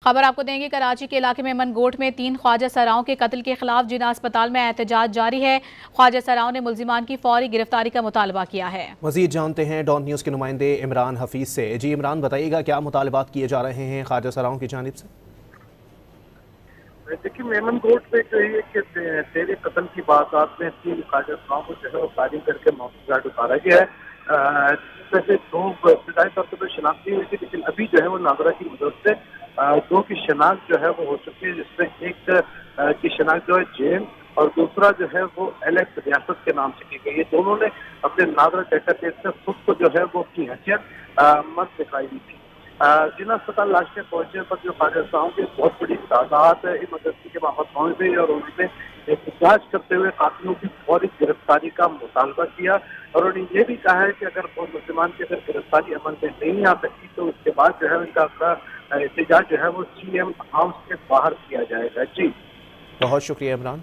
खबर आपको देंगे, कराची के इलाके में मनगोट में 3 ख्वाजा सराओं के कत्ल के खिलाफ जिना अस्पताल में एहतजाज जारी है। ख्वाजा सराओं ने मुल्जिमान की फौरी गिरफ्तारी का मुतालबा किया है। मजीद जानते हैं डॉन न्यूज़ के नुमाइंदे इमरान हफीज से। जी इमरान, बताइएगा क्या मुतालबात किए जा रहे हैं ख्वाजा सराओं की जानिब से? देखिए, मेमन कोर्ट में जो है कि तेरे कत्ल की वारदात में 3 ख्वाजा सराओं को जो है वो फायरिंग करके मौत से उतारा गया है। वैसे 2 इब्तदाई तौर पर शनाख्त हुई थी, लेकिन अभी जो है वो नादरा की मदद से 2 की शनाख्त जो है वो हो चुकी है, जिसमें एक की शनाख्त जो है जेन और दूसरा जो है वो एलेक्स रियासत के नाम से की गई है। दोनों ने अपने नादरा डेटाबेस से खुद को जो है वो अपनी हैसियत मत दिखाई दी थी। जिला अस्पताल लाशें पहुंचने पर जो ख्वाजा सराओं की बहुत बड़ी तादाद इमरजेंसी के वहां पहुंच गई और उन्होंने एहतजाज करते हुए कातिलों की फौरी गिरफ्तारी का मुतालबा किया और उन्होंने ये भी कहा है कि अगर मुसलमान की अगर गिरफ्तारी अमल में नहीं आ सकती तो उसके बाद जो है उनका एहतजाज जो है वो CM हाउस के बाहर किया जाएगा। जी बहुत शुक्रिया इमरान।